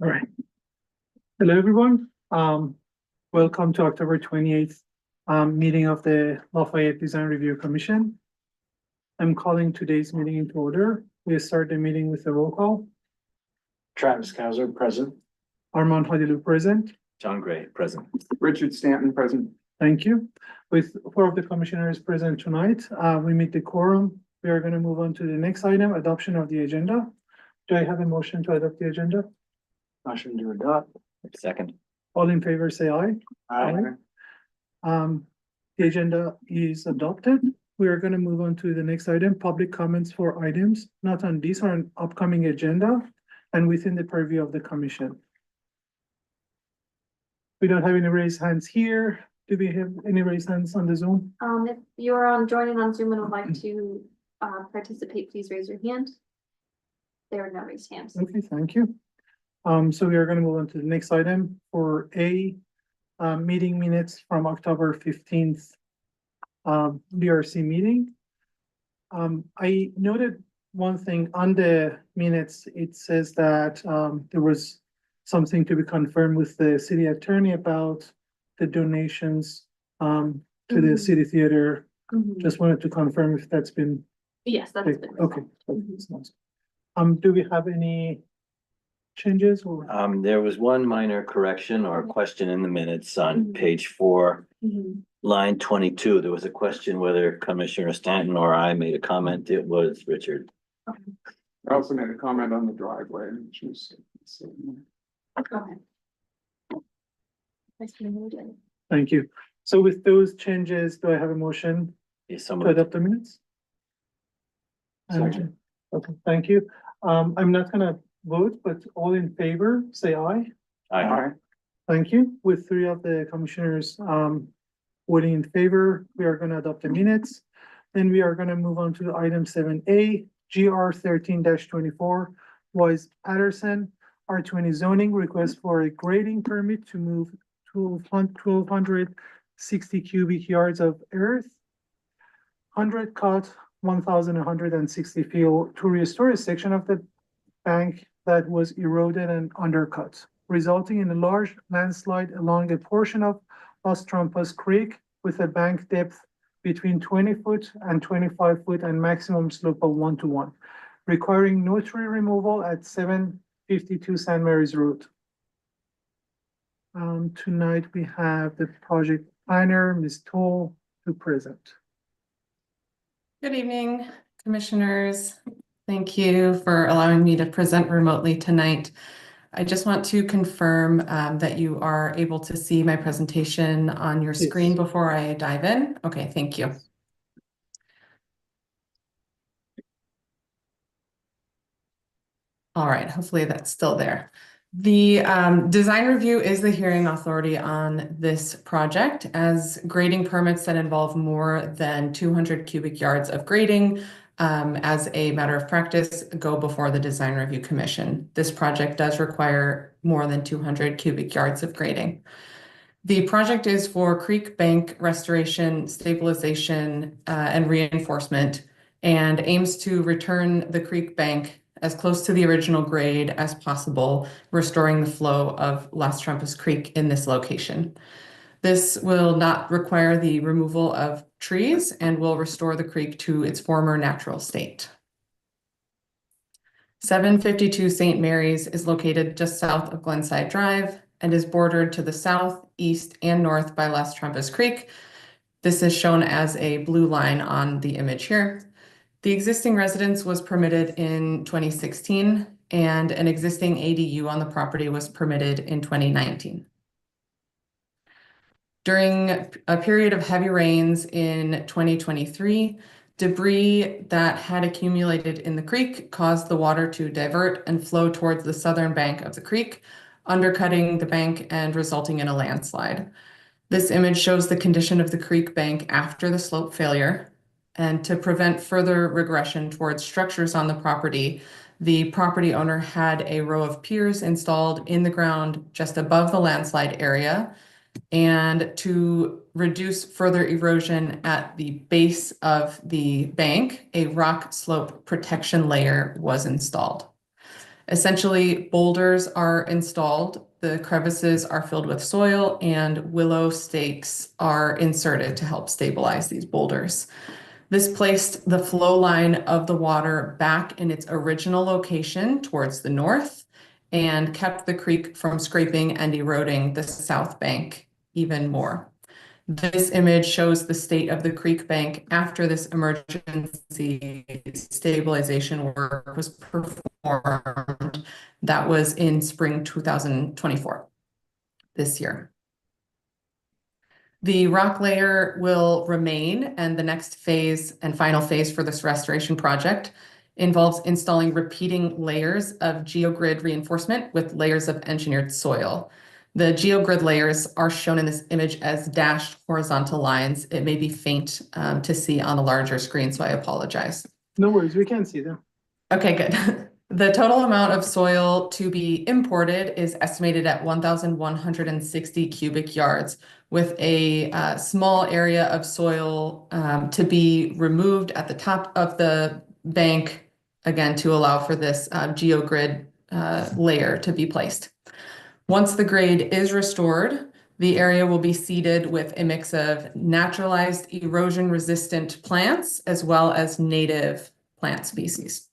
All right. Hello, everyone. Welcome to October 28th meeting of the Lafayette Design Review Commission. I'm calling today's meeting into order. We start the meeting with a roll call. Travis Kauser, present. Armand Hadilou present. John Gray, present. Richard Stanton, present. Thank you. With 4 of the commissioners present tonight, we meet the quorum. We are going to move on to the next item, adoption of the agenda. Do I have a motion to adopt the agenda? Motion to adopt. Second. All in favor, say aye. Aye. The agenda is adopted. We are going to move on to the next item, public comments for items not on this or an upcoming agenda and within the purview of the commission. We don't have any raised hands here. Do we have any raised hands on the Zoom? If you're joining on Zoom and would like to participate, please raise your hand. There are no raised hands. Okay, thank you. So we are going to move on to the next item for meeting minutes from October 15th BRC meeting. I noted one thing on the minutes. It says that there was something to be confirmed with the city attorney about the donations to the city theater. Just wanted to confirm if that's been. Yes, that's been. Okay. Do we have any changes or? There was one minor correction or question in the minutes on page 4, line 22. There was a question whether Commissioner Stanton or I made a comment. It was Richard. I also made a comment on the driveway. Go ahead. Nice to meet you. Thank you. So with those changes, do I have a motion Is to someone adopt the minutes? Second. Okay, thank you. I'm not gonna vote, but all in favor, say aye. Aye. Thank you. With 3 of the commissioners voting in favor, we are gonna adopt the minutes. Then we are gonna move on to item 7A, GR 13-24, Wise Patterson, R20 zoning request for a grading permit to move 1,260 cubic yards of earth, 100 cut, 1,160 fill to restore a section of the bank that was eroded and undercut, resulting in a large landslide along a portion of Las Trampas Creek with a bank depth between 20 foot and 25 foot and maximum slope of 1-to-1, requiring no tree removal at 752 St. Mary's Road. Tonight we have the project planner, Ms. Toll, to present. Good evening, commissioners. Thank you for allowing me to present remotely tonight. I just want to confirm that you are able to see my presentation on your screen before I dive in. Okay, thank you. All right, hopefully that's still there. The design review is the hearing authority on this project, as grading permits that involve more than 200 cubic yards of grading as a matter of practice go before the design review commission. This project does require more than 200 cubic yards of grading. The project is for creek bank restoration, stabilization, and reinforcement, and aims to return the creek bank as close to the original grade as possible, restoring the flow of Las Trampas Creek in this location. This will not require the removal of trees and will restore the creek to its former natural state. 752 St. Mary's is located just south of Glenside Drive and is bordered to the south, east, and north by Las Trampas Creek. This is shown as a blue line on the image here. The existing residence was permitted in 2016, and an existing ADU on the property was permitted in 2019. During a period of heavy rains in 2023, debris that had accumulated in the creek caused the water to divert and flow towards the southern bank of the creek, undercutting the bank and resulting in a landslide. This image shows the condition of the creek bank after the slope failure. And to prevent further regression towards structures on the property owner had a row of piers installed in the ground just above the landslide area. And to reduce further erosion at the base of the bank, a rock slope protection layer was installed. Essentially, boulders are installed, the crevices are filled with soil, and willow stakes are inserted to help stabilize these boulders. This placed the flow line of the water back in its original location towards the north and kept the creek from scraping and eroding the south bank even more. This image shows the state of the creek bank after this emergency stabilization work was performed. That was in spring 2024, this year. The rock layer will remain, and the next phase and final phase for this restoration project involves installing repeating layers of geogrid reinforcement with layers of engineered soil. The geogrid layers are shown in this image as dashed horizontal lines. It may be faint to see on a larger screen, so I apologize. No worries, we can see them. Okay, good. The total amount of soil to be imported is estimated at 1,160 cubic yards, with a small area of soil to be removed at the top of the bank, again, to allow for this geogrid layer to be placed. Once the grade is restored, the area will be seeded with a mix of naturalized erosion-resistant plants as well as native plant species.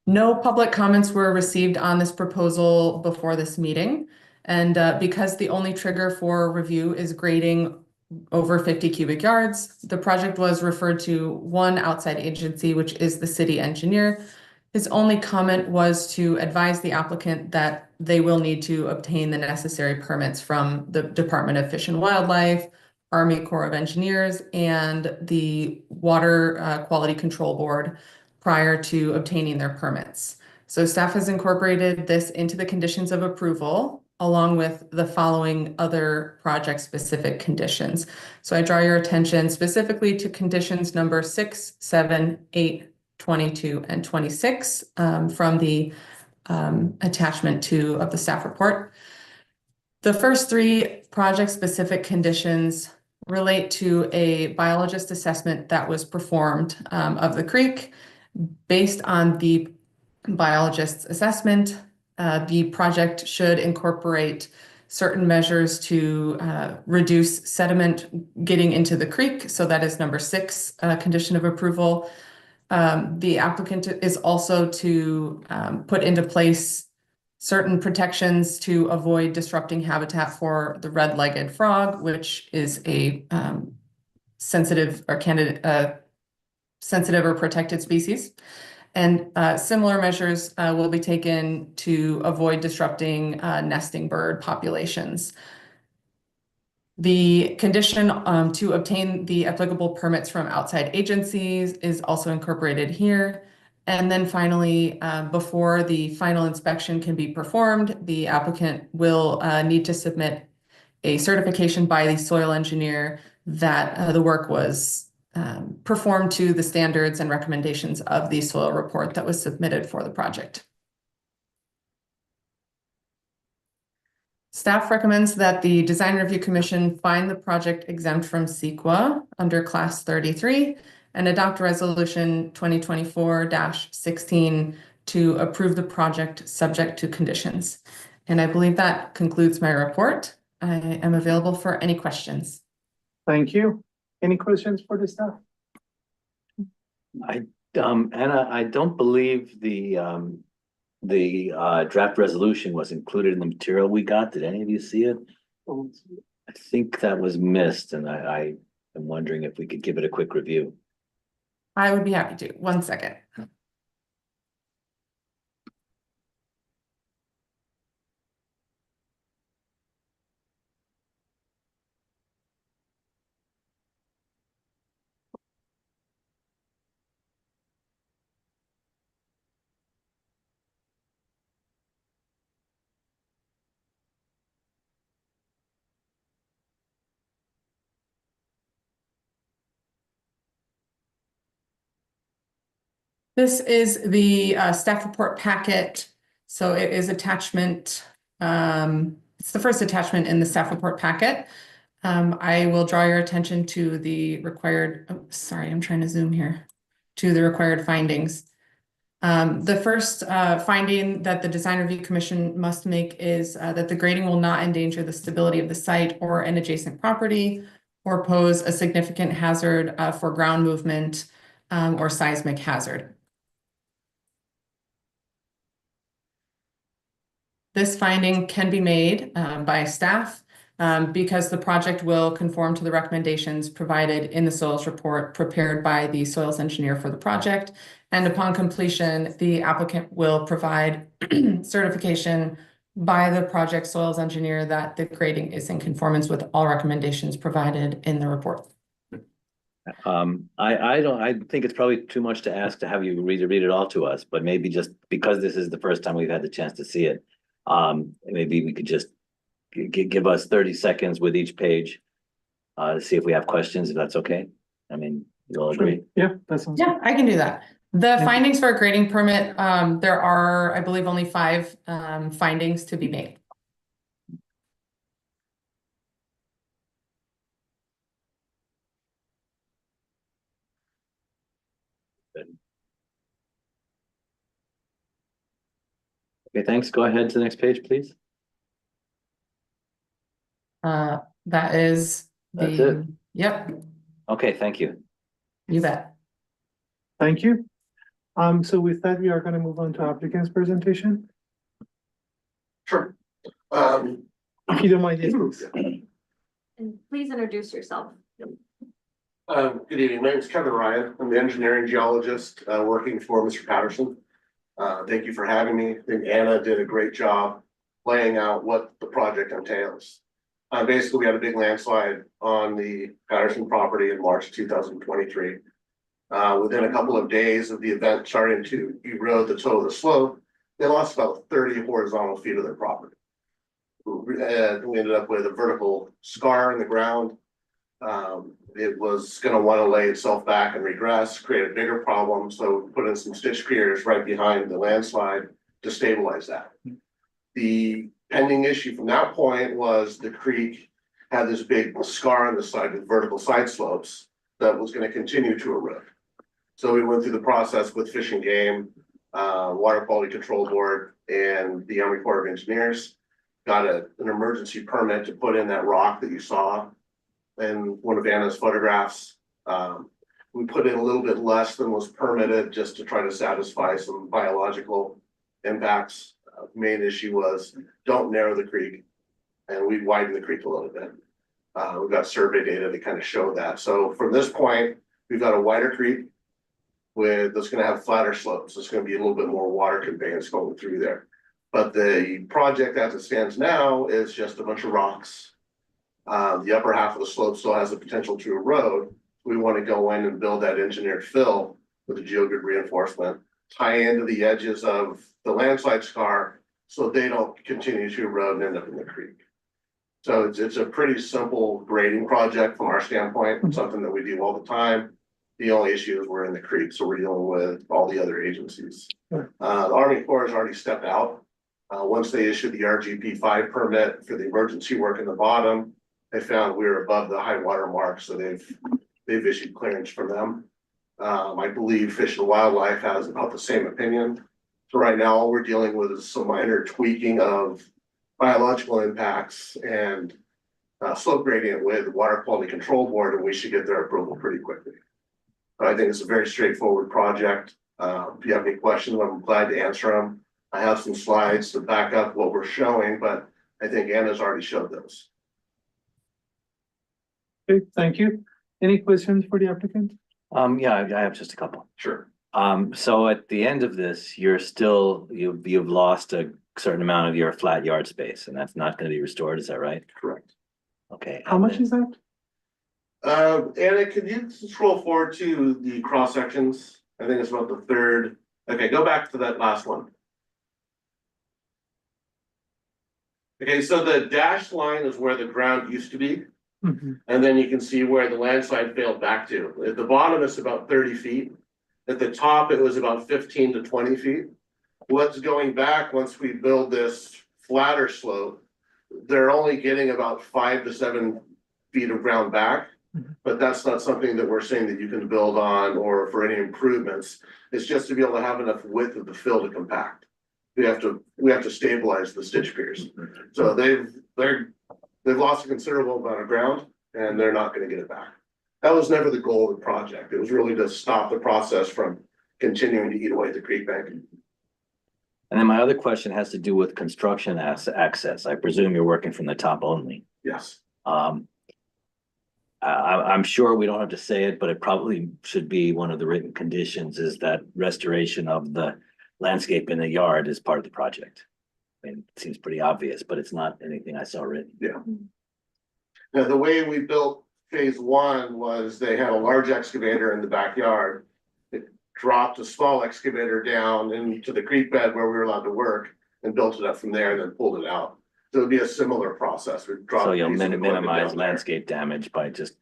No public comments were received on this proposal before this meeting. And because the only trigger for review is grading over 50 cubic yards, the project was referred to one outside agency, which is the city engineer. His only comment was to advise the applicant that they will need to obtain the necessary permits from the Department of Fish and Wildlife, Army Corps of Engineers, and the Water Quality Control Board prior to obtaining their permits. So staff has incorporated this into the conditions of approval, along with the following other project-specific conditions. So I draw your attention specifically to conditions number 6, 7, 8, 22, and 26 from the attachment 2 of the staff report. The first 3 project-specific conditions relate to a biologist assessment that was performed of the creek. Based on the biologist's assessment, the project should incorporate certain measures to reduce sediment getting into the creek. So that is number 6 condition of approval. The applicant is also to put into place certain protections to avoid disrupting habitat for the red-legged frog, which is a sensitive or protected species. And similar measures will be taken to avoid disrupting nesting bird populations. The condition to obtain the applicable permits from outside agencies is also incorporated here. And then finally, before the final inspection can be performed, the applicant will need to submit a certification by the soil engineer that the work was performed to the standards and recommendations of the soil report that was submitted for the project. Staff recommends that the Design Review Commission find the project exempt from CEQA under Class 33 and adopt Resolution 2024-16 to approve the project subject to conditions. And I believe that concludes my report. I am available for any questions. Thank you. Any questions for the staff? Anna, I don't believe the draft resolution was included in the material we got. Did any of you see it? I think that was missed, and I am wondering if we could give it a quick review. I would be happy to. One second. This is the staff report packet. So it is attachment. It's the first attachment in the staff report packet. I will draw your attention to the required, oh, sorry, I'm trying to zoom here, to the required findings. The first finding that the Design Review Commission must make is that the grading will not endanger the stability of the site or an adjacent property or pose a significant hazard for ground movement or seismic hazard. This finding can be made by staff because the project will conform to the recommendations provided in the soils report prepared by the soils engineer for the project. And upon completion, the applicant will provide certification by the project soils engineer that the grading is in conformance with all recommendations provided in the report. I think it's probably too much to ask to have you read it all to us, but maybe just because this is the first time we've had the chance to see it. Maybe we could just give us 30 seconds with each page. To see if we have questions, if that's okay. I mean, you all agree? Yeah, that sounds. Yeah, I can do that. The you. findings for a grading permit, there are, I believe, only 5 findings to be made. Okay, thanks. Go ahead to the next page, please. That is That's the, it. yep, Okay, thank you. you bet. Thank you. So with that, we are gonna move on to applicant's presentation. Sure. If you don't mind, yes, please. And please introduce yourself. Good evening. My name is Kevin Ryan. I'm the engineering geologist, working for Mr. Patterson. Thank you for having me. I think Anna did a great job laying out what the project entails. Basically, we had a big landslide on the Patterson property in March 2023. Within a couple of days of the event starting to erode the toe of the slope, they lost about 30 horizontal feet of their property. We ended up with a vertical scar in the ground. It was going to want to lay itself back and regress, create a bigger problem. So we put in some stitch piers right behind the landslide to stabilize that. The pending issue from that point was the creek had this big scar on the side with vertical side slopes that was going to continue to erode. So we went through the process with Fish and Game, Water Quality Control Board, and the Army Corps of Engineers. Got an emergency permit to put in that rock that you saw in one of Anna's photographs. We put in a little bit less than was permitted just to try to satisfy some biological impacts. Main issue was don't narrow the creek, and we widened the creek a little bit. We've got survey data to kind of show that. So from this point, we've got a wider creek that's going to have flatter slopes. It's going to be a little bit more water conveyance going through there. But the project as it stands now is just a bunch of rocks. The upper half of the slope still has the potential to erode. We want to go in and build that engineered fill with the geogrid reinforcement, tie into the edges of the landslide scar so they don't continue to erode and end up in the creek. So it's a pretty simple grading project from our standpoint, something that we do all the time. The only issue is we're in the creek, so we're dealing with all the other agencies. The Army Corps has already stepped out. Once they issued the RGP 5 permit for the emergency work in the bottom, they found we were above the high water mark, so they've issued clearance from them. I believe Fish and Wildlife has about the same opinion. So right now, all we're dealing with is some minor tweaking of biological impacts and slope gradient with Water Quality Control Board, and we should get their approval pretty quickly. But I think it's a very straightforward project. If you have any questions, I'm glad to answer them. I have some slides to back up what we're showing, but I think Anna's already showed those. Okay, thank you. Any questions for the applicant? Yeah, I have just a couple. Sure. So at the end of this, you've lost a certain amount of your flat yard space, and that's not going to be restored. Is that right? Correct. Okay. How much is that? Anna, could you scroll forward to the cross sections? I think it's about the third. Okay, go back to that last one. Okay, so the dashed line is where the ground used to be. Mhm. And then you can see where the landslide failed back to. At the bottom, it's about 30 feet. At the top, it was about 15 to 20 feet. What's going back once we build this flatter slope, they're only getting about 5 to 7 feet of ground back. Mhm. But that's not something that we're saying that you can build on or for any improvements. It's just to be able to have enough width of the fill to compact. We have to stabilize the stitch piers. So they've lost a considerable amount of ground and they're not gonna get it back. That was never the goal of the project. It was really to stop the process from continuing to eat away at the creek bank. And then my other question has to do with construction access. I presume you're working from the top only. Yes, I'm sure we don't have to say it, but it probably should be one of the written conditions is that restoration of the landscape in the yard is part of the project. I mean, it seems pretty obvious, but it's not anything I saw written. now the way we built phase one was they had a large excavator in the backyard. It dropped a small excavator down into the creek bed where we were allowed to work and built it up from there and then pulled it out. So it'd be a similar process. We'd drop So a you'll piece of equipment minimize down there. landscape damage by just,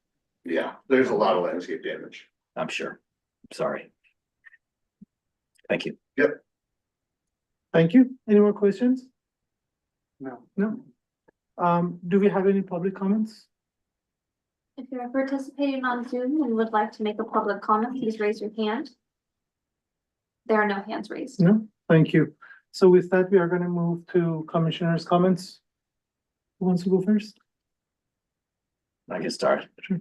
Yeah, there's a lot of landscape damage. I'm sure. Sorry. Thank you. Thank you. Any more questions? No. No. Do we have any public comments? If you're participating on Zoom and would like to make a public comment, please raise your hand. There are no hands raised. No, thank you. So with that, we are gonna move to commissioners' comments. Who wants to go first? I can start. Sure.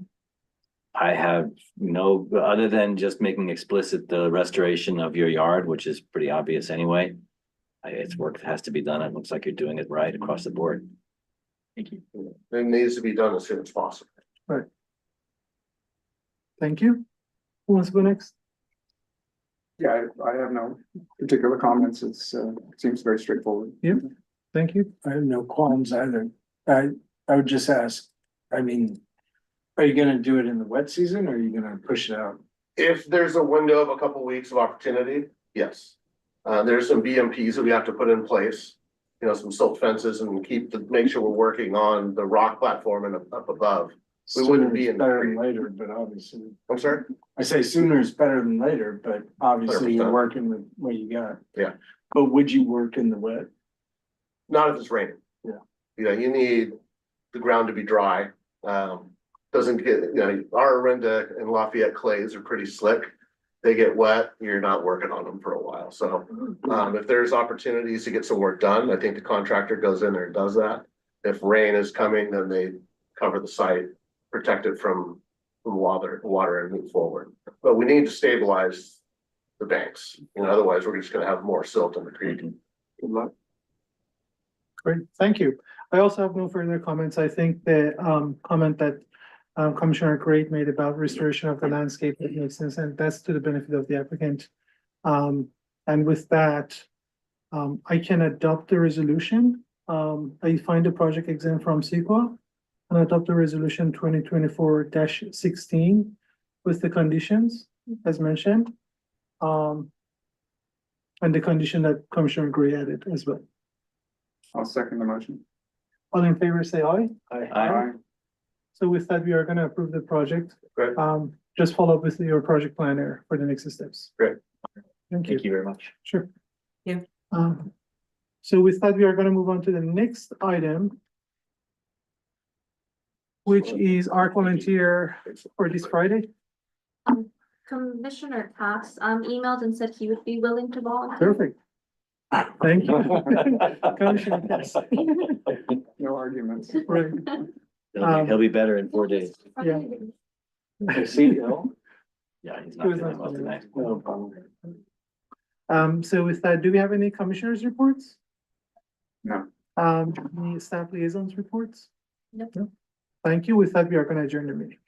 I have no, other than just making explicit the restoration of your yard, which is pretty obvious anyway. It's work that has to be done. It looks like you're doing it right across the board. Thank you. It needs to be done as soon as possible. Thank you. Who wants to go next? Yeah, I have no particular comments. It seems very straightforward. Thank you. I have no qualms either. I would just ask, I mean, are you gonna do it in the wet season or are you gonna push it out? If there's a window of a couple weeks of opportunity, yes. There's some BMPs that we have to put in place. You know, some silt fences and make sure we're working on the rock platform and up above. We wouldn't be Sooner is in the better creek. than later, but obviously, I'm sorry? I say sooner is better than later, but obviously you're 100%. working with what you got. Yeah. But would you work in the wet? Not if it's raining. Yeah. You know, you need the ground to be dry. Doesn't get, you know, our Arenda and Lafayette clays are pretty slick. They get wet, you're not working on them for a while. So, if there's opportunities to get some work done, I think the contractor goes in there and does that. If rain is coming, then they cover the site, protect it from water and move forward. But we need to stabilize the banks. You know, otherwise we're just gonna have more silt in the creek. Good luck. Great, thank you. I also have no further comments. I think the comment that Commissioner Great made about restoration of the landscape, that makes sense, and that's to the benefit of the applicant. And with that, I can adopt the resolution. I find the project exempt from CEQA and adopt the resolution 2024-16 with the conditions as mentioned. And the condition that Commissioner Gray added as well. I'll second the motion. All in favor, say aye. Aye. So with that, we are gonna approve the project. Great. Just follow up with your project planner for the next steps. Great. Thank you. Thank you very much. Sure. Yeah. So with that, we are gonna move on to the next item, which is our volunteer for this Friday. Commissioner Cox, emailed and said he would be willing to volunteer. Perfect. Thank you. Commissioner Cass. No arguments. Right. He'll be better in 4 days. Yeah. Is he ill? Yeah, he's He not was feeling not well feeling tonight. No problem. So with that, do we have any commissioners' reports? No. Any staff liaisons reports? Nope. No. Thank you. With that, we are gonna adjourn the meeting.